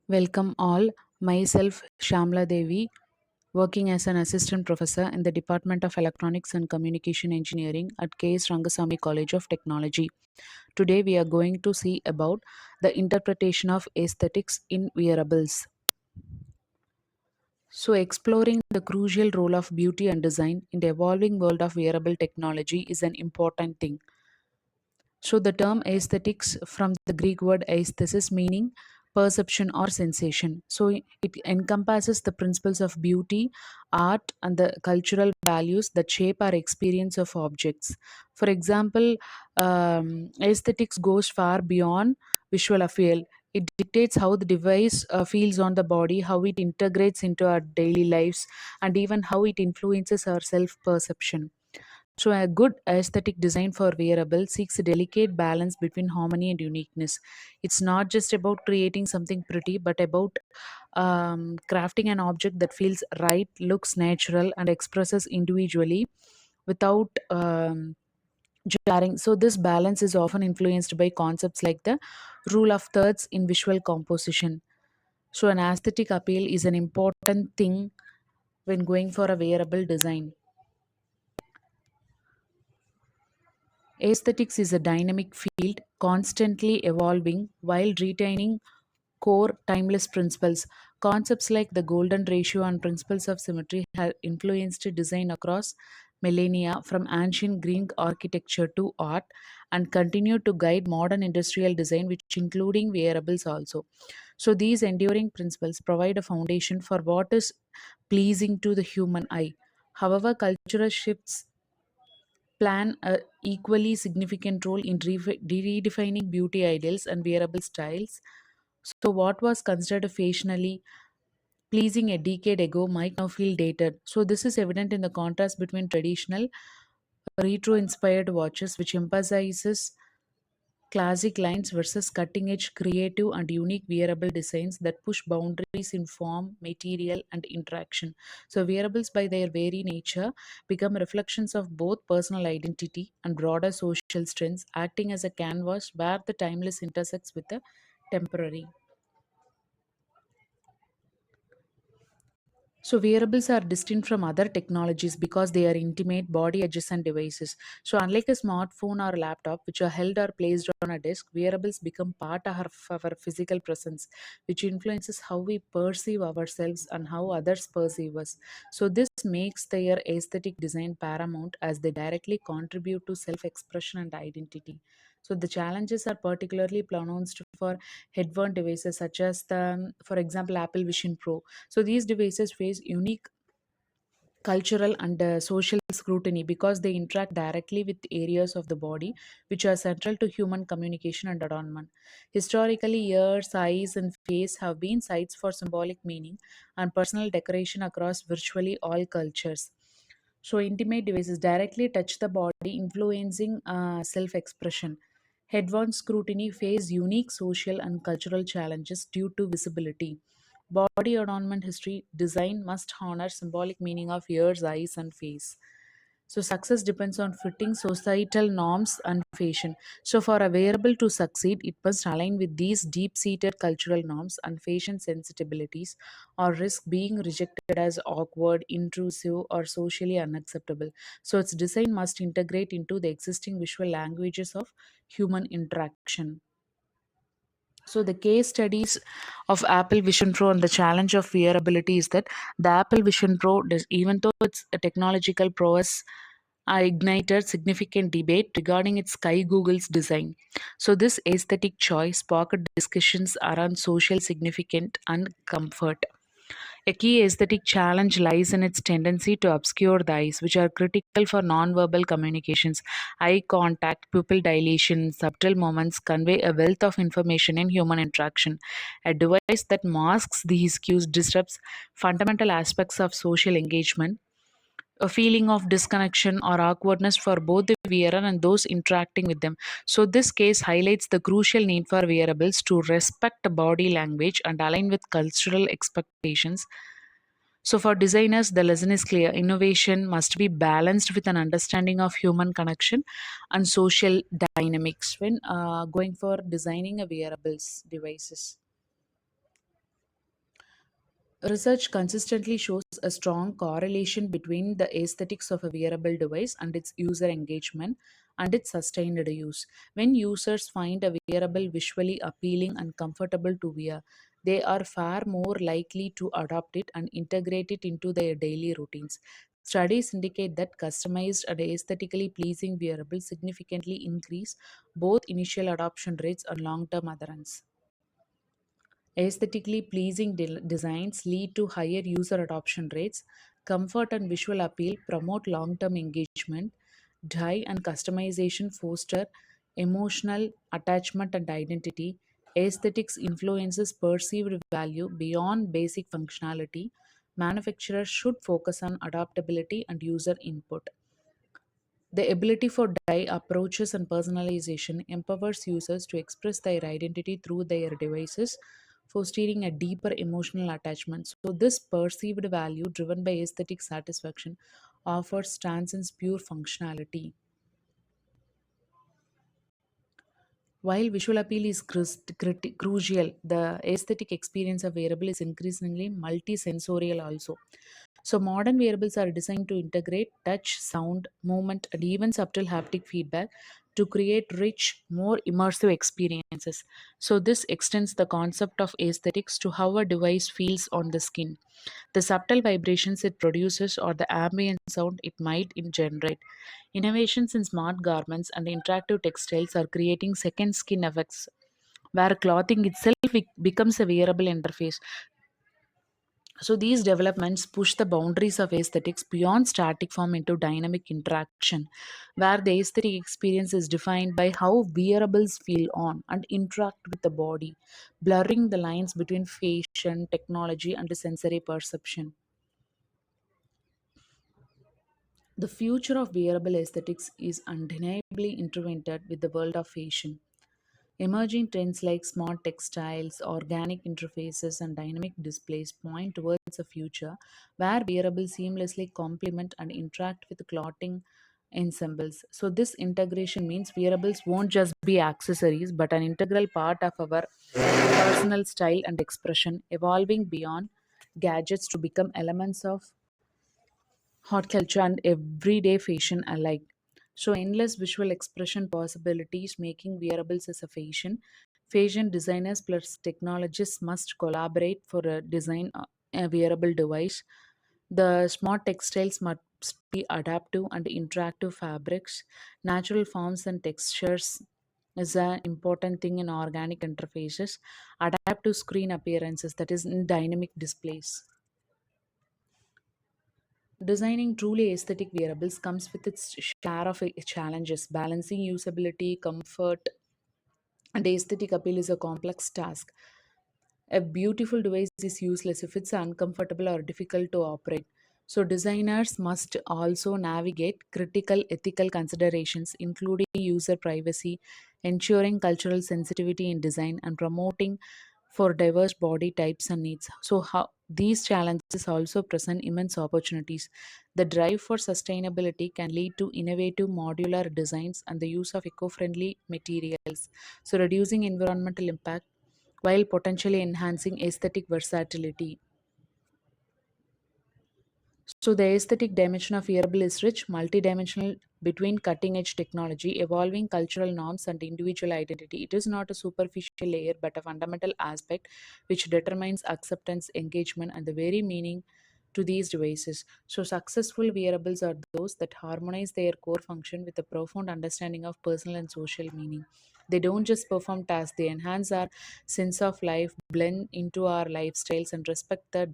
Welcome all. Myself, Shamla Devi, working as an assistant professor in the Department of Electronics and Communication Engineering at K.S. Rangasamy College of Technology. Today, we are going to see about the interpretation of aesthetics in wearables. So, exploring the crucial role of beauty and design in the evolving world of wearable technology is an important thing. So, the term aesthetics from the Greek word aesthesis meaning perception or sensation. So, it encompasses the principles of beauty, art, and the cultural values that shape our experience of objects. For example, aesthetics goes far beyond visual appeal. It dictates how the device feels on the body, how it integrates into our daily lives, and even how it influences our self perception. So, a good aesthetic design for wearable seeks a delicate balance between harmony and uniqueness. It's not just about creating something pretty, but about crafting an object that feels right, looks natural, and expresses individually without jarring. So, this balance is often influenced by concepts like the rule of thirds in visual composition. So, an aesthetic appeal is an important thing when going for a wearable design. Aesthetics is a dynamic field, constantly evolving while retaining core timeless principles. Concepts like the golden ratio and principles of symmetry have influenced design across millennia, from ancient Greek architecture to art, and continue to guide modern industrial design, which including wearables also. So these enduring principles provide a foundation for what is pleasing to the human eye. However, cultural shifts plan a equally significant role in redefining beauty ideals and wearable styles. So, what was considered fashionably pleasing a decade ago might now feel dated. So, this is evident in the contrast between traditional retro-inspired watches, which emphasizes classic lines versus cutting edge creative and unique wearable designs that push boundaries in form, material, and interaction. So, wearables, by their very nature, become reflections of both personal identity and broader social trends, acting as a canvas where the timeless intersects with the temporary. So, wearables are distinct from other technologies because they are intimate, body adjacent devices. So, unlike a smartphone or laptop, which are held or placed on a desk, wearables become part of our physical presence, which influences how we perceive ourselves and how others perceive us. So, this makes their aesthetic design paramount as they directly contribute to self expression and identity. So, the challenges are particularly pronounced for headphone devices such as for example, Apple Vision Pro. So these devices face unique cultural and social scrutiny because they interact directly with areas of the body which are central to human communication and adornment. Historically, ears, eyes, and face have been sites for symbolic meaning and personal decoration across virtually all cultures. So, intimate devices directly touch the body, influencing self expression. Head-on scrutiny face unique social and cultural challenges due to visibility. Body adornment history design must honor symbolic meaning of ears, eyes, and face. So success depends on fitting societal norms and fashion. So for a wearable to succeed, it must align with these deep-seated cultural norms and fashion sensibilities, or risk being rejected as awkward, intrusive, or socially unacceptable. So its design must integrate into the existing visual languages of human interaction. So the case studies of Apple Vision Pro and the challenge of wearability is that the Apple Vision Pro, even though it's a technological prowess, ignited significant debate regarding its Sky Google's design. So this aesthetic choice sparked discussions around social significance and comfort. A key aesthetic challenge lies in its tendency to obscure the eyes, which are critical for nonverbal communications. Eye contact, pupil dilation, subtle movements convey a wealth of information in human interaction. A device that masks these cues disrupts fundamental aspects of social engagement. A feeling of disconnection or awkwardness for both the wearer and those interacting with them. So, this case highlights the crucial need for wearables to respect body language and align with cultural expectations. So, for designers, the lesson is clear. Innovation must be balanced with an understanding of human connection and social dynamics when going for designing a wearables devices. Research consistently shows a strong correlation between the aesthetics of a wearable device and its user engagement and its sustained use. When users find a wearable visually appealing and comfortable to wear, they are far more likely to adopt it and integrate it into their daily routines. Studies indicate that customized and aesthetically pleasing wearables significantly increase both initial adoption rates and long term adherence. Aesthetically pleasing designs lead to higher user adoption rates. Comfort and visual appeal promote long term engagement. Dye and customization foster emotional attachment and identity. Aesthetics influences perceived value beyond basic functionality. Manufacturers should focus on adaptability and user input. The ability for dye approaches and personalization empowers users to express their identity through their devices, fostering a deeper emotional attachment. So, this perceived value, driven by aesthetic satisfaction, offers transcends pure functionality. While visual appeal is crucial, the aesthetic experience of wearable is increasingly multisensorial also. So, modern wearables are designed to integrate touch, sound, movement, and even subtle haptic feedback to create rich, more immersive experiences. So, this extends the concept of aesthetics to how a device feels on the skin, the subtle vibrations it produces, or the ambient sound it might generate. Innovations in smart garments and interactive textiles are creating second skin effects where clothing itself becomes a wearable interface. So these developments push the boundaries of aesthetics beyond static form into dynamic interaction, where the aesthetic experience is defined by how wearables feel on and interact with the body, blurring the lines between fashion, technology, and sensory perception. The future of wearable aesthetics is undeniably intertwined with the world of fashion. Emerging trends like smart textiles, organic interfaces, and dynamic displays point towards a future where wearables seamlessly complement and interact with clothing ensembles. So, this integration means wearables won't just be accessories but an integral part of our personal style and expression, evolving beyond gadgets to become elements of hot culture and everyday fashion alike. So, endless visual expression possibilities making wearables as a fashion. Fashion designers plus technologists must collaborate for a design a wearable device. The smart textiles must be adaptive and interactive fabrics. Natural forms and textures is an important thing in organic interfaces. Adaptive screen appearances, that is, in dynamic displays. Designing truly aesthetic wearables comes with its share of challenges. Balancing usability, comfort, and aesthetic appeal is a complex task. A beautiful device is useless if it's uncomfortable or difficult to operate. So, designers must also navigate critical ethical considerations, including user privacy, ensuring cultural sensitivity in design, and promoting for diverse body types and needs. So, how these challenges also present immense opportunities. The drive for sustainability can lead to innovative modular designs and the use of eco friendly materials, so reducing environmental impact while potentially enhancing aesthetic versatility. So, the aesthetic dimension of wearable is rich, multidimensional between cutting edge technology, evolving cultural norms, and individual identity. It is not a superficial layer but a fundamental aspect which determines acceptance, engagement, and the very meaning to these devices. So, successful wearables are those that harmonize their core function with a profound understanding of personal and social meaning. They don't just perform tasks, they enhance our sense of life, blend into our lifestyles, and respect the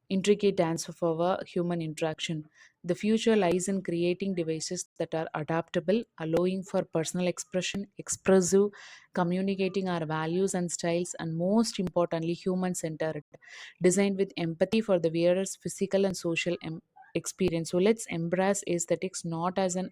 intricate dance of our human interaction. The future lies in creating devices that are adaptable, allowing for personal expression, expressive, communicating our values and styles, and most importantly, human centered, designed with empathy for the wearer's physical and social experience. So let's embrace aesthetics not as an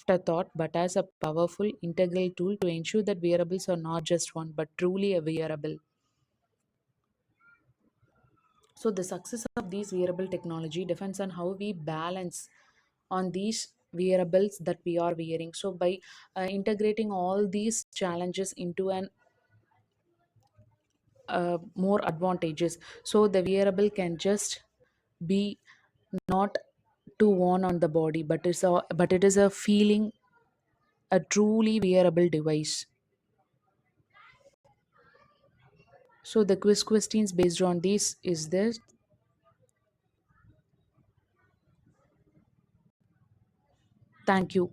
afterthought but as a powerful integral tool to ensure that wearables are not just one but truly a wearable. So the success of these wearable technology depends on how we balance on these wearables that we are wearing. So by integrating all these challenges into an more advantages. So the wearable can just be not to worn on the body, but it is a feeling, a truly wearable device. So the quiz questions based on this is this. Thank you.